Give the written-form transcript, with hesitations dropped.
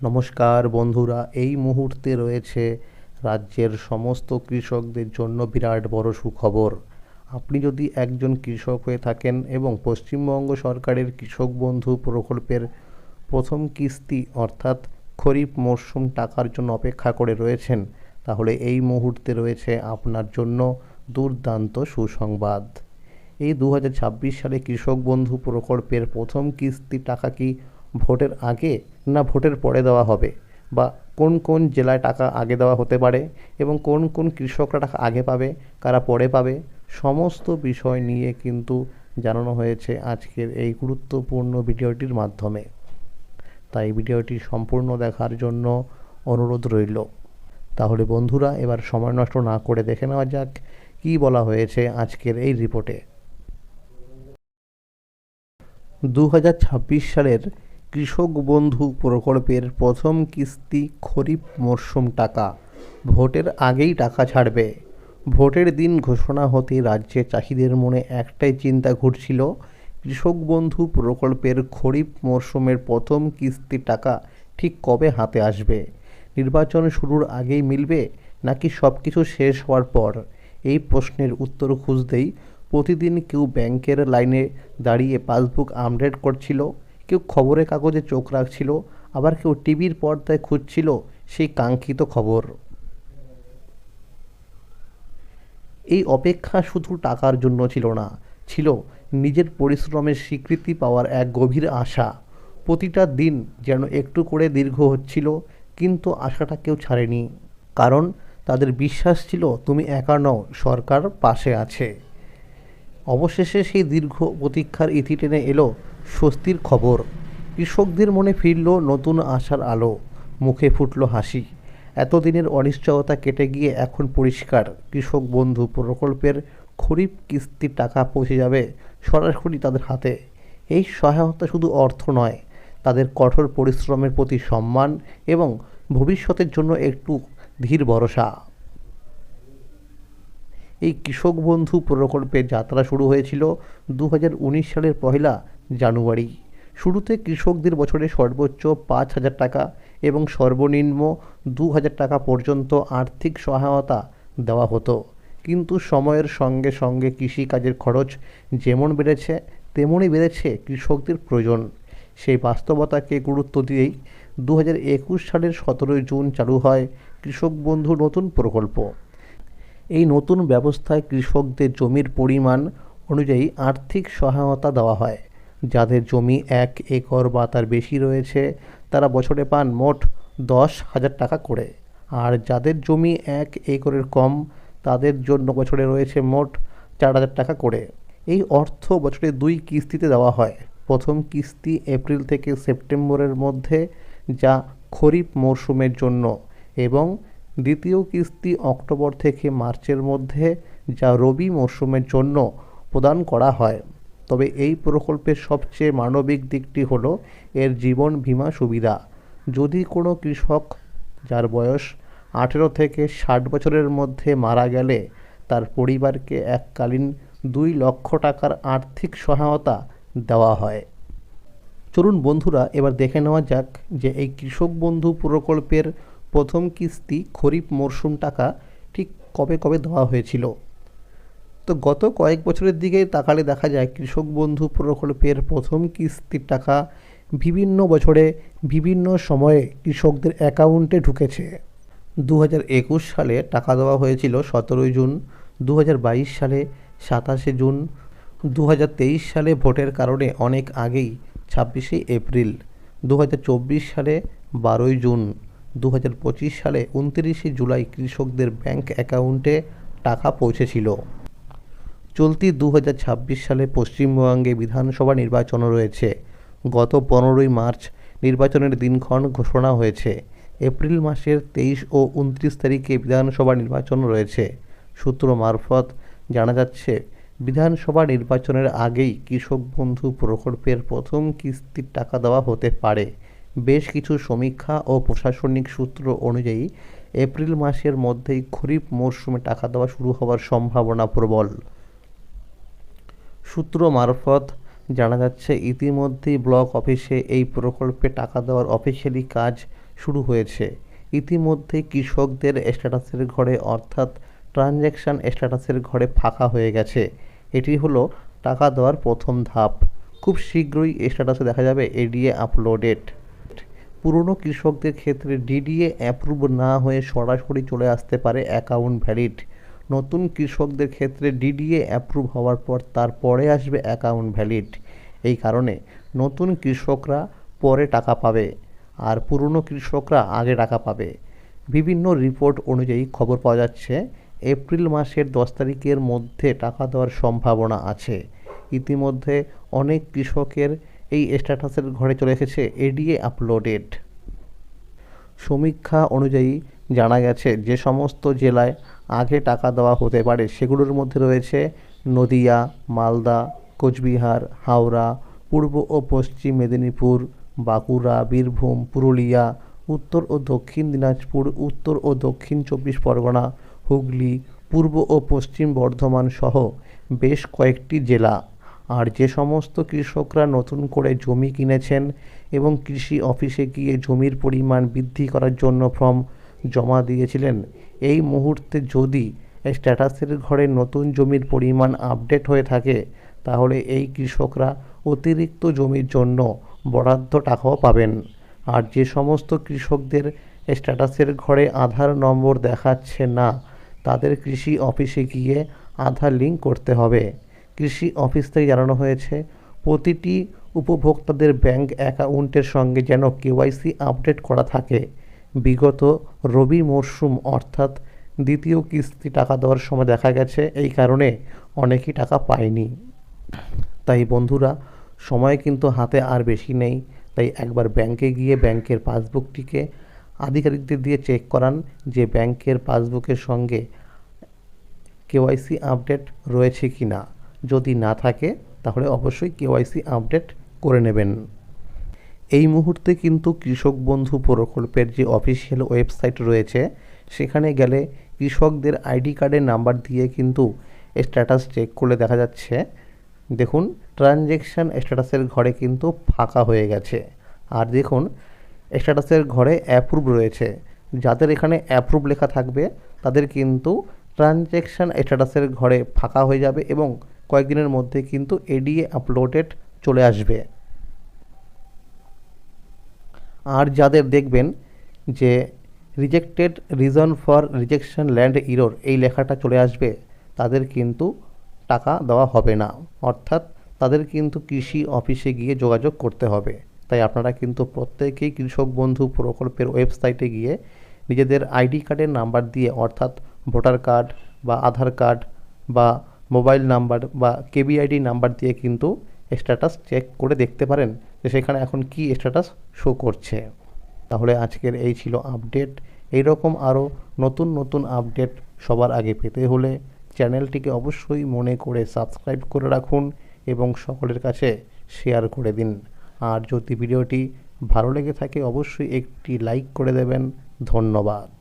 নমস্কার বন্ধুরা, এই মুহূর্তে রয়েছে রাজ্যের সমস্ত কৃষকদের জন্য বিরাট বড় সুখবর। আপনি যদি একজন কৃষক হয়ে থাকেন এবং পশ্চিমবঙ্গ সরকারের কৃষক বন্ধু প্রকল্পের প্রথম কিস্তি অর্থাৎ খরিফ মরশুম টাকার জন্য অপেক্ষা করে রয়েছেন, তাহলে এই মুহূর্তে রয়েছে আপনার জন্য দুর্দান্ত সুসংবাদ। এই 2026 সালে কৃষক বন্ধু প্রকল্পের প্রথম কিস্তি টাকা কি ভোটের আগে না ভোটের পরে দেওয়া হবে, বা কোন কোন জেলায় টাকা আগে দেওয়া হতে পারে এবং কোন কোন কৃষকরা টাকা আগে পাবে, কারা পরে পাবে, সমস্ত বিষয় নিয়ে কিন্তু জানানো হয়েছে আজকের এই গুরুত্বপূর্ণ ভিডিওটির মাধ্যমে। তাই ভিডিওটি সম্পূর্ণ দেখার জন্য অনুরোধ রইল। তাহলে বন্ধুরা, এবার সময় নষ্ট না করে দেখে নেওয়া যাক কী বলা হয়েছে আজকের এই রিপোর্টে। 2026 সালের কৃষক বন্ধু প্রকল্পের প্রথম কিস্তি খরিফ মরশুম টাকা ভোটের আগেই টাকা ছাড়বে। ভোটের দিন ঘোষণা হতে রাজ্যে চাষিদের মনে একটাই চিন্তা ঘুরছিল, কৃষক বন্ধু প্রকল্পের খরিফ মরশুমের প্রথম কিস্তি টাকা ঠিক কবে হাতে আসবে। নির্বাচন শুরুর আগেই মিলবে নাকি সব কিছু শেষ হওয়ার পর? এই প্রশ্নের উত্তর খুঁজতেই প্রতিদিন কেউ ব্যাংকের লাইনে দাঁড়িয়ে পাসবুক আপডেট করছিল, কেউ খবরের কাগজে চোখ রাখছিল, আবার কেউ টিভির পর্দায় খুঁজছিল সেই কাঙ্ক্ষিত খবর। এই অপেক্ষা শুধু টাকার জন্য ছিল না, ছিল নিজের পরিশ্রমের স্বীকৃতি পাওয়ার এক গভীর আশা। প্রতিটা দিন যেন একটু করে দীর্ঘ হচ্ছিল, কিন্তু আশাটা কেউ ছাড়েনি, কারণ তাদের বিশ্বাস ছিল তুমি একা নও, সরকার পাশে আছে। অবশেষে সেই দীর্ঘ প্রতীক্ষার ইতি টেনে এলো স্বস্তির খবর। কৃষকদের মনে ফিরল নতুন আশার আলো, মুখে ফুটল হাসি। এতদিনের অনিশ্চয়তা কেটে গিয়ে এখন পরিষ্কার, কৃষক বন্ধু প্রকল্পের খরিফ কিস্তির টাকা পৌঁছে যাবে সরাসরি তাদের হাতে। এই সহায়তা শুধু অর্থ নয়, তাদের কঠোর পরিশ্রমের প্রতি সম্মান এবং ভবিষ্যতের জন্য একটু ধীর ভরসা। এই কৃষক বন্ধু প্রকল্পের যাত্রা শুরু হয়েছিল 2019 সালের 1 জানুয়ারি। শুরুতে কৃষকদের বছরে সর্বোচ্চ 5,000 টাকা এবং সর্বনিম্ন 2,000 টাকা পর্যন্ত আর্থিক সহায়তা দেওয়া হতো। কিন্তু সময়ের সঙ্গে সঙ্গে কৃষিকাজের খরচ যেমন বেড়েছে, তেমনই বেড়েছে কৃষকদের প্রয়োজন। সেই বাস্তবতাকে গুরুত্ব দিয়েই 2021 সালের 17 জুন চালু হয় কৃষক বন্ধু নতুন প্রকল্প। এই নতুন ব্যবস্থায় কৃষকদের জমির পরিমাণ অনুযায়ী আর্থিক সহায়তা দেওয়া হয়। যাদের জমি 1 একর বা তার বেশি রয়েছে, তারা বছরে পান মোট 10,000 টাকা করে, আর যাদের জমি 1 একরের কম, তাদের জন্য বছরে রয়েছে মোট 4,000 টাকা করে। এই অর্থ বছরে 2 কিস্তিতে দেওয়া হয়। প্রথম কিস্তি এপ্রিল থেকে সেপ্টেম্বরের মধ্যে, যা খরিফ মরশুমের জন্য, এবং দ্বিতীয় কিস্তি অক্টোবর থেকে মার্চের মধ্যে, যা রবি মরশুমের জন্য প্রদান করা হয়। তবে এই প্রকল্পের সবচেয়ে মানবিক দিকটি হলো এর জীবন বীমা সুবিধা। যদি কোনো কৃষক যার বয়স 18 থেকে 60 বছরের মধ্যে মারা গেলে, তার পরিবারকে এককালীন 2 লক্ষ টাকার আর্থিক সহায়তা দেওয়া হয়। চলুন বন্ধুরা, এবার দেখে নেওয়া যাক যে এই কৃষক বন্ধু প্রকল্পের প্রথম কিস্তি খরিফ মরশুম টাকা ঠিক কবে কবে দেওয়া হয়েছিল। তো গত কয়েক বছরের দিকে তাকালে দেখা যায় কৃষক বন্ধু প্রকল্পের প্রথম কিস্তির টাকা বিভিন্ন বছরে বিভিন্ন সময়ে কৃষকদের অ্যাকাউন্টে ঢুকেছে। 2021 সালে টাকা দেওয়া হয়েছিল 17 জুন, 2022 সালে 27 জুন, 2023 সালে ভোটের কারণে অনেক আগেই 26 এপ্রিল, 2024 সালে 12 জুন, 2025 সালে 29 জুলাই কৃষকদের ব্যাংক অ্যাকাউন্টে টাকা পৌঁছেছিল। চলতি 2026 সালে পশ্চিমবঙ্গে বিধানসভা নির্বাচন রয়েছে। গত 15 মার্চ নির্বাচনের দিনক্ষণ ঘোষণা হয়েছে। এপ্রিল মাসের 23 ও 29 তারিখে বিধানসভা নির্বাচন রয়েছে। সূত্র মারফত জানা যাচ্ছে, বিধানসভা নির্বাচনের আগেই কৃষক বন্ধু প্রকল্পের প্রথম কিস্তির টাকা দেওয়া হতে পারে। বেশ কিছু সমীক্ষা ও প্রশাসনিক সূত্র অনুযায়ী এপ্রিল মাসের মধ্যেই খরিফ মরশুমে টাকা দেওয়া শুরু হওয়ার সম্ভাবনা প্রবল। সূত্র মারফত জানা যাচ্ছে, ইতিমধ্যেই ব্লক অফিসে এই প্রকল্পে টাকা দেওয়ার অফিসিয়ালি কাজ শুরু হয়েছে। ইতিমধ্যে কৃষকদের স্ট্যাটাসের ঘরে অর্থাৎ ট্রানজ্যাকশান স্ট্যাটাসের ঘরে ফাঁকা হয়ে গেছে। এটি হলো টাকা দেওয়ার প্রথম ধাপ। খুব শীঘ্রই স্ট্যাটাসে দেখা যাবে এডিএ আপলোডেড। পুরনো কৃষকদের ক্ষেত্রে ডিডিএ অ্যাপ্রুভ না হয়ে সরাসরি চলে আসতে পারে অ্যাকাউন্ট ভ্যালিড। নতুন কৃষকদের ক্ষেত্রে ডিডিএ অ্যাপ্রুভ হওয়ার পর তারপরে আসবে অ্যাকাউন্ট ভ্যালিড। এই কারণে নতুন কৃষকরা পরে টাকা পাবে আর পুরনো কৃষকরা আগে টাকা পাবে। বিভিন্ন রিপোর্ট অনুযায়ী খবর পাওয়া যাচ্ছে এপ্রিল মাসের 10 তারিখের মধ্যে টাকা দেওয়ার সম্ভাবনা আছে। ইতিমধ্যে অনেক কৃষকের এই স্ট্যাটাসের ঘরে চলে এসেছে এডিএ আপলোডেড। সমীক্ষা অনুযায়ী জানা গেছে যে সমস্ত জেলায় আগে টাকা দেওয়া হতে পারে সেগুলোর মধ্যে রয়েছে নদিয়া, মালদা, কোচবিহার, হাওড়া, পূর্ব ও পশ্চিম মেদিনীপুর, বাঁকুড়া, বীরভূম, পুরুলিয়া, উত্তর ও দক্ষিণ দিনাজপুর, উত্তর ও দক্ষিণ 24 পরগনা, হুগলি, পূর্ব ও পশ্চিম বর্ধমান সহ বেশ কয়েকটি জেলা। আর যে সমস্ত কৃষকরা নতুন করে জমি কিনেছেন এবং কৃষি অফিসে গিয়ে জমির পরিমাণ বৃদ্ধি করার জন্য ফর্ম জমা দিয়েছিলেন, এই মুহূর্তে যদি স্ট্যাটাসের ঘরে নতুন জমির পরিমাণ আপডেট হয়ে থাকে তাহলে এই কৃষকরা অতিরিক্ত জমির জন্য বরাদ্দ টাকাও পাবেন। আর যে সমস্ত কৃষকদের স্ট্যাটাসের ঘরে আধার নম্বর দেখাচ্ছে না তাদের কৃষি অফিসে গিয়ে আধার লিঙ্ক করতে হবে। কৃষি অফিস থেকে জানানো হয়েছে প্রতিটি উপভোক্তাদের ব্যাংক অ্যাকাউন্টের সঙ্গে যেন কেওয়াইসি আপডেট করা থাকে। বিগত রবি মরশুম অর্থাৎ দ্বিতীয় কিস্তি টাকা দেওয়ার সময় দেখা গেছে এই কারণে অনেকেই টাকা পায়নি। তাই বন্ধুরা, সময় কিন্তু হাতে আর বেশি নেই। তাই একবার ব্যাংকে গিয়ে ব্যাংকের পাসবুকটিকে আধিকারিকদের দিয়ে চেক করান যে ব্যাংকের পাসবুকের সঙ্গে কেওয়াইসি আপডেট রয়েছে কি না। যদি না থাকে তাহলে অবশ্যই কেওয়াইসি আপডেট করে নেবেন। এই মুহূর্তে কিন্তু কৃষক বন্ধু প্রকল্পের যে অফিসিয়াল ওয়েবসাইট রয়েছে সেখানে গেলে কৃষকদের আইডি কার্ডের নাম্বার দিয়ে কিন্তু স্ট্যাটাস চেক করলে দেখা যাচ্ছে, দেখুন ট্রানজ্যাকশান স্ট্যাটাসের ঘরে কিন্তু ফাঁকা হয়ে গেছে। আর দেখুন স্ট্যাটাসের ঘরে অ্যাপ্রুভ রয়েছে। যাদের এখানে অ্যাপ্রুভ লেখা থাকবে তাদের কিন্তু ট্রানজ্যাকশান স্ট্যাটাসের ঘরে ফাঁকা হয়ে যাবে এবং কয়েকদিনের মধ্যে কিন্তু এডিএ আপলোডেড চলে আসবে। আর যাদের দেখবেন যে rejected reason for rejection land error এই লেখাটা চলে আসবে তাদের কিন্তু টাকা দেওয়া হবে না, অর্থাৎ তাদের কিন্তু কৃষি অফিসে গিয়ে যোগাযোগ করতে হবে। তাই আপনারা কিন্তু প্রত্যেকেই কৃষক বন্ধু প্রকল্পের ওয়েবসাইটে গিয়ে নিজেদের আইডি কার্ডের নাম্বার দিয়ে অর্থাৎ ভোটার কার্ড বা আধার কার্ড বা মোবাইল নাম্বার বা কেবিআইডি নাম্বার দিয়ে কিন্তু স্ট্যাটাস চেক করে দেখতে পারেন যে সেখানে এখন কি স্ট্যাটাস শো করছে। তাহলে আজকের এই ছিল আপডেট। এইরকম আরও নতুন নতুন আপডেট সবার আগে পেতে হলে চ্যানেলটিকে অবশ্যই মনে করে সাবস্ক্রাইব করে রাখুন এবং সকলের কাছে শেয়ার করে দিন। আর যদি ভিডিওটি ভালো লেগে থাকে অবশ্যই একটি লাইক করে দেবেন। ধন্যবাদ।